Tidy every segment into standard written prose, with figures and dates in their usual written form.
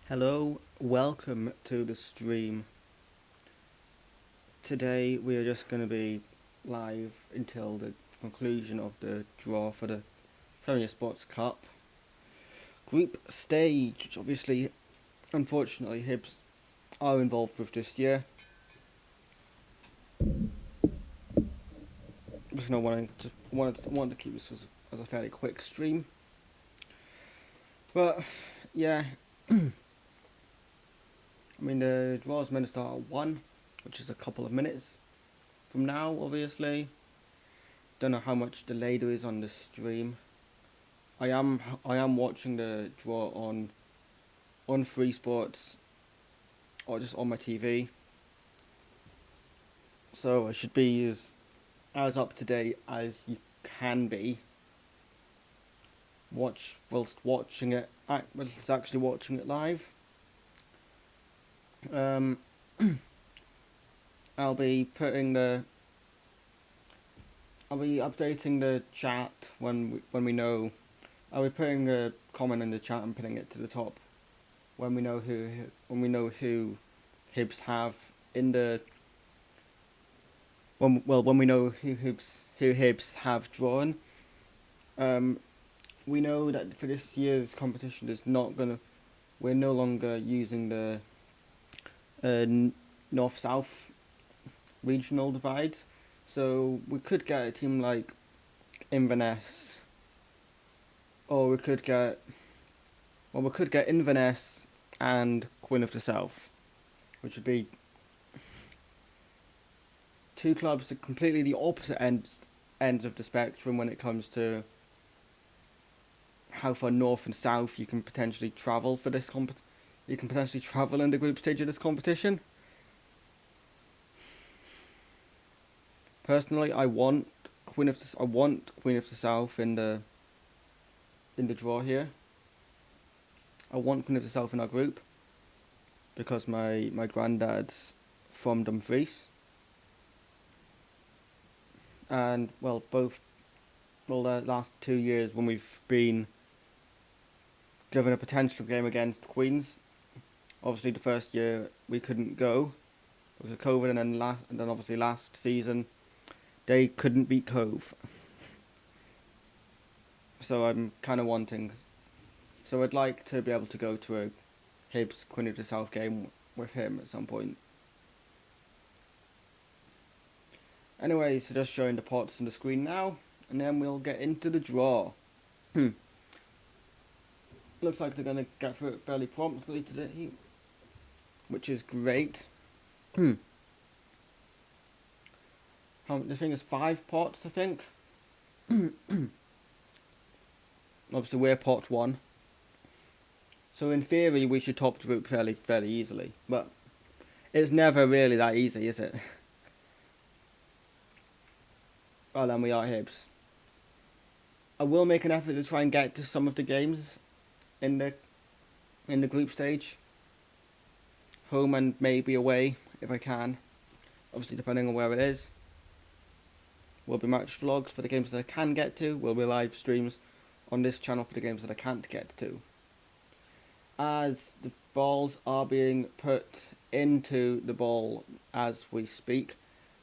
Hello, welcome to the stream. Today we are just going to be live until the conclusion of the draw for the Premier Sports Cup group stage, which obviously, unfortunately, Hibs are involved with this year. Just gonna wanted to keep this as a fairly quick stream, but yeah, I mean the draw is meant to start at 1, which is a couple of minutes from now, obviously. Don't know how much delay there is on the stream. I am watching the draw on Free Sports or just on my TV. So I should be as up to date as you can be. Whilst actually watching it live. I'll be updating the chat when we know. I'll be putting a comment in the chat and putting it to the top when we know who Hibs have in the when we know who Hibs have drawn. We know that for this year's competition is not gonna. We're no longer using the north-south regional divides, so we could get a team like Inverness, or we could get Inverness and Queen of the South, which would be two clubs at completely the opposite ends of the spectrum when it comes to how far north and south you can potentially travel for this You can potentially travel in the group stage of this competition. Personally, I want Queen of the South in the draw here. I want Queen of the South in our group because my granddad's from Dumfries, and the last 2 years when we've been given a potential game against Queens. Obviously, the first year we couldn't go because of COVID, and then obviously last season they couldn't beat Cove. So I'm kind of wanting. So I'd like to be able to go to a Hibs Queen of the South game with him at some point. Anyway, so just showing the pots on the screen now, and then we'll get into the draw. Looks like they're going to get through it fairly promptly today, which is great. The thing is 5 pots, I think. Obviously, we're pot 1. So in theory, we should top the group fairly easily. But it's never really that easy, is it? Well, then we are Hibs. I will make an effort to try and get to some of the games in the group stage. Home and maybe away, if I can. Obviously, depending on where it is. Will be match vlogs for the games that I can get to. Will be live streams on this channel for the games that I can't get to. As the balls are being put into the ball as we speak.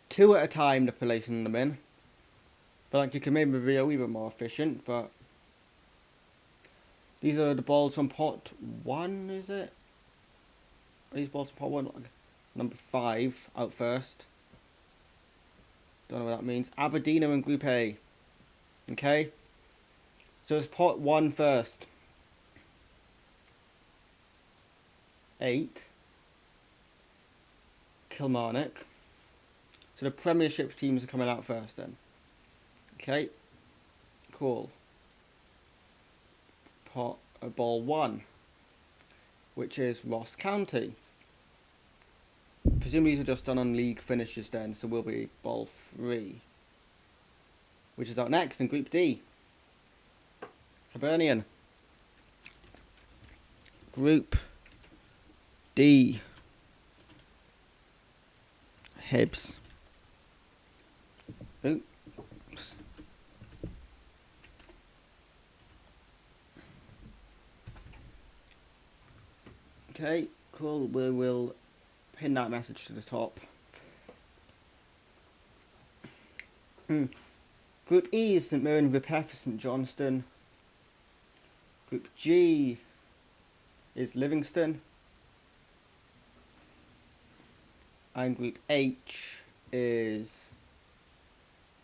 2 at a time they're placing them in. But like you can maybe be a wee bit more efficient, but these are the balls from pot 1, is it? Are these balls from pot 1? Number 5 out first. Don't know what that means. Aberdeen are in Group A. Okay? So it's pot 1 first. 8. Kilmarnock. So the Premiership teams are coming out first then. Okay? Cool. Ball 1. Which is Ross County. Presumably these are just done on league finishes then, so we'll be ball 3. Which is out next in Group D. Hibernian. Group D. Hibs. Oops. Okay, cool. We will pin that message to the top. Group E is St Mirren, Group F is St Johnstone. Group G is Livingston. And Group H is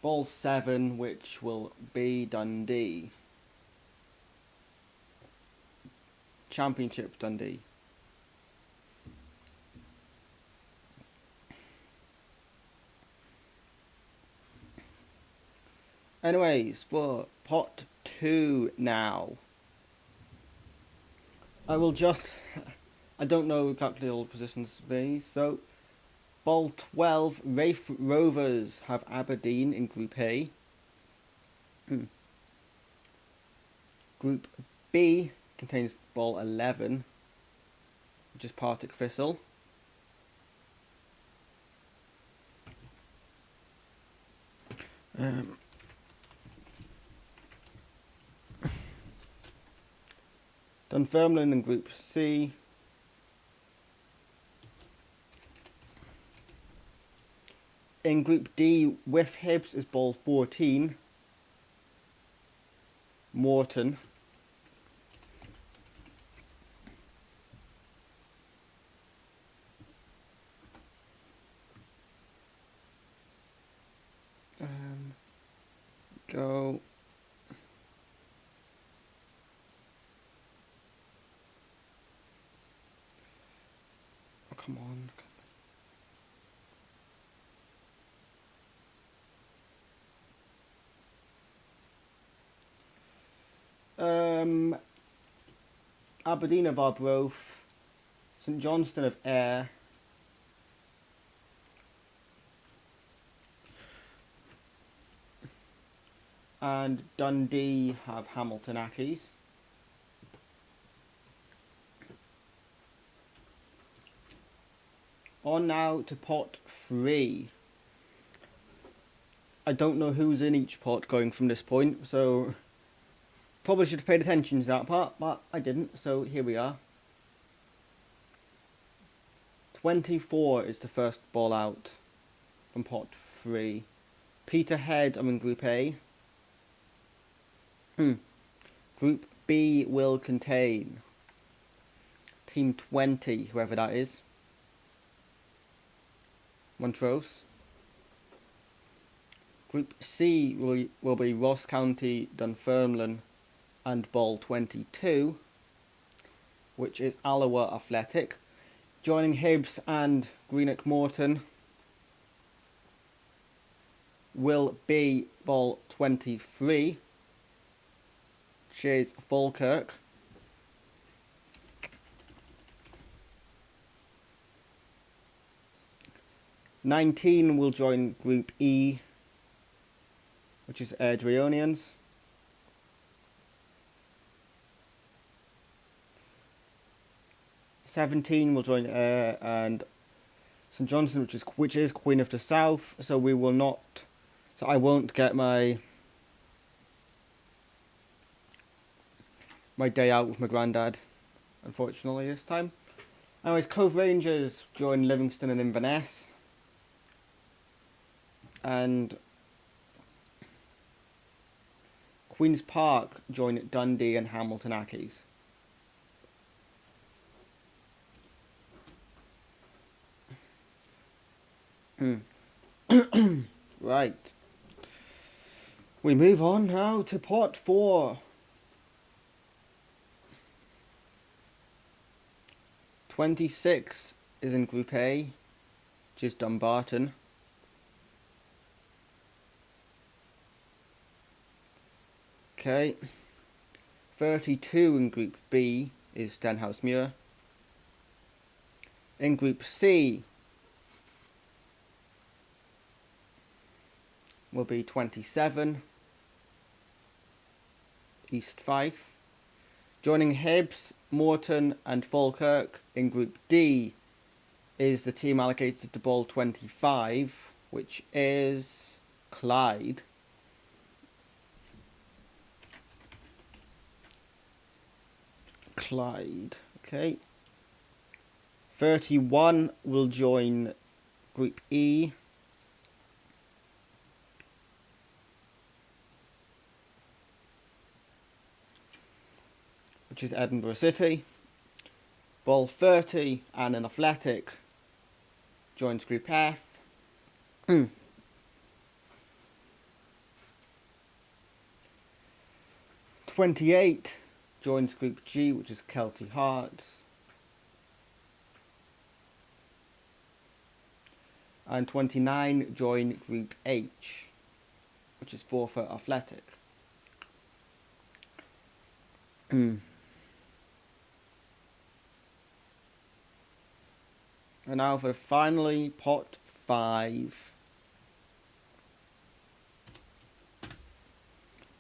Ball 7, which will be Dundee. Championship Dundee. Anyways, for pot 2 now. I don't know exactly all the positions of these, so Ball 12, Raith Rovers have Aberdeen in Group A. Group B contains Ball 11, which is Partick Thistle. Dunfermline in Group C. In Group D, with Hibs is Ball 14, Morton. Go. Oh, come on. Aberdeen of Arbroath, St Johnstone of Ayr, and Dundee have Hamilton Accies. On now to pot 3. I don't know who's in each pot going from this point, so probably should have paid attention to that part, but I didn't, so here we are. 24 is the first ball out from pot 3. Peterhead, I'm in Group A. Group B will contain Team 20, whoever that is. Montrose. Group C will be Ross County, Dunfermline, and Ball 22, which is Alloa Athletic. Joining Hibs and Greenock Morton will be Ball 23, which is Falkirk. '19 will join Group E, which is Airdrieonians. '17 will join Ayr and St Johnstone, which is Queen of the South. So we will not. So I won't get my day out with my granddad, unfortunately, this time. Anyways, Cove Rangers join Livingston and Inverness. And Queen's Park join Dundee and Hamilton Accies. Right. We move on now to pot 4. 26 is in Group A, which is Dumbarton. Okay. 32 in Group B is Stenhousemuir. In Group C will be 27, East Fife. Joining Hibs, Morton and Falkirk in Group D is the team allocated to Ball 25, which is Clyde. Okay. 31 will join Group E. Which is Edinburgh City. Ball 30 and an Athletic joins Group F. 28 joins Group G, which is Kelty Hearts. And 29 join Group H, which is Forfeit Athletic. And now for finally pot 5.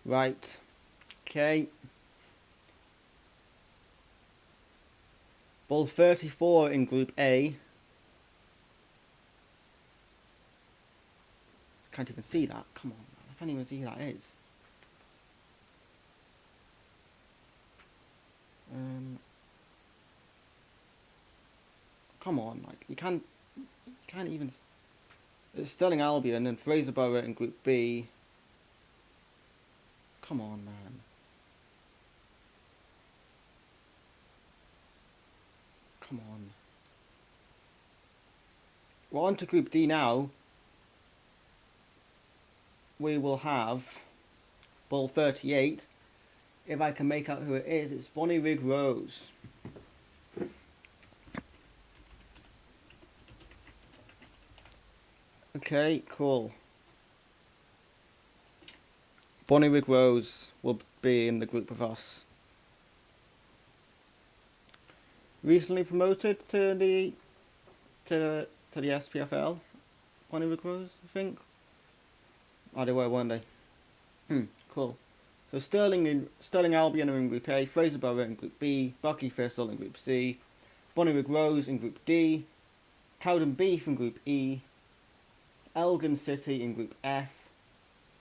Right. Okay. Ball 34 in Group A. Can't even see that. Come on, man. I can't even see who that is. Come on, like you can't even. It's Stirling Albion and Fraserburgh in Group B. Come on, man. Come on. We're on to Group D now. We will have ball 38. If I can make out who it is, it's Bonnyrigg Rose. Okay, cool. Bonnyrigg Rose will be in the group with us. Recently promoted to the SPFL. Bonnyrigg Rose, I think. Oh, they were, weren't they? Cool. So Stirling Albion are in Group A, Fraserburgh in Group B, Buckley Thistle in Group C, Bonnyrigg Rose in Group D, Cowden Beef in Group E, Elgin City in Group F,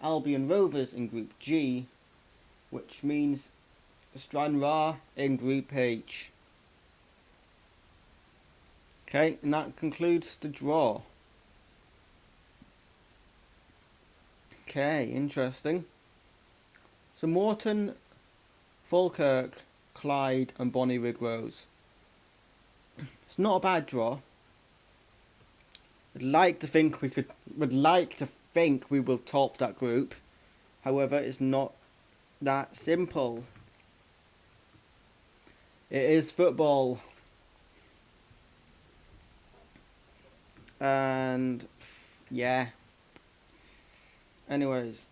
Albion Rovers in Group G, which means Stranraer in Group H. Okay, and that concludes the draw. Okay, interesting. So Morton, Falkirk, Clyde and Bonnyrigg Rose. It's not a bad draw. Would like to think we will top that group. However, it's not that simple. It is football. And yeah. Anyways.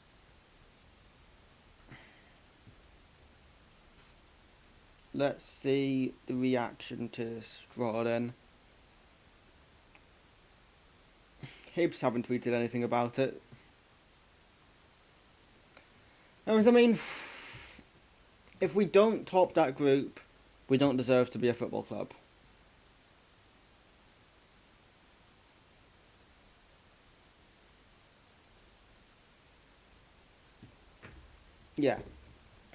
Let's see the reaction to this draw then. Hibs haven't tweeted anything about it. I mean, if we don't top that group, we don't deserve to be a football club. Yeah,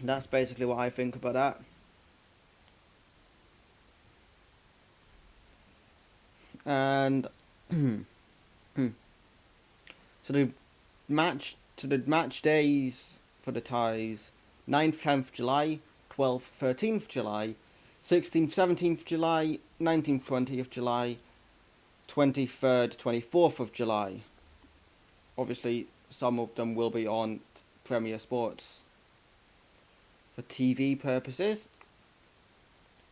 that's basically what I think about that. And so the match days for the ties: 9th, 10th July, 12th, 13th July, 16th, 17th July, 19th, 20th July, 23rd, 24th of July. Obviously, some of them will be on Premier Sports for TV purposes.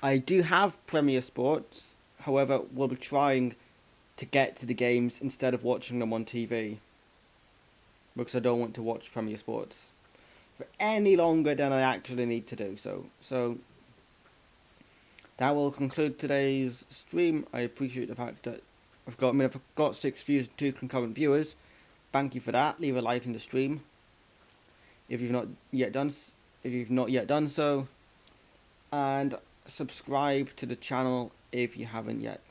I do have Premier Sports, however, we'll be trying to get to the games instead of watching them on TV, because I don't want to watch Premier Sports for any longer than I actually need to do so. So that will conclude today's stream. I appreciate the fact that I've got 6 views and 2 concurrent viewers. Thank you for that. Leave a like in the stream if you've not yet done so, and subscribe to the channel if you haven't yet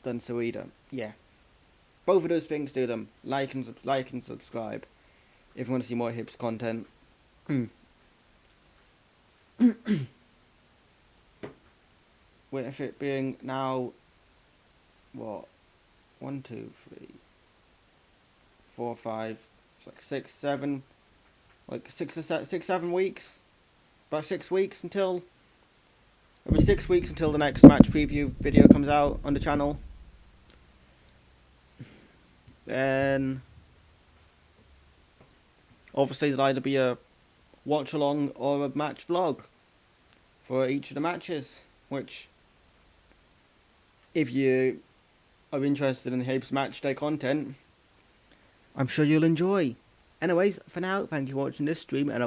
done so either. Yeah, both of those things, do them. Like and subscribe if you want to see more Hibs content. With with it being now, what, 1, 2, 3, 4, 5, it's like 6, 7, like 7 weeks, about 6 weeks until, it'll be 6 weeks until the next match preview video comes out on the channel. Then, obviously there'll either be a watch along or a match vlog for each of the matches, which, if you are interested in Hibs matchday content, I'm sure you'll enjoy. Anyways, for now, thank you for watching this stream, and I will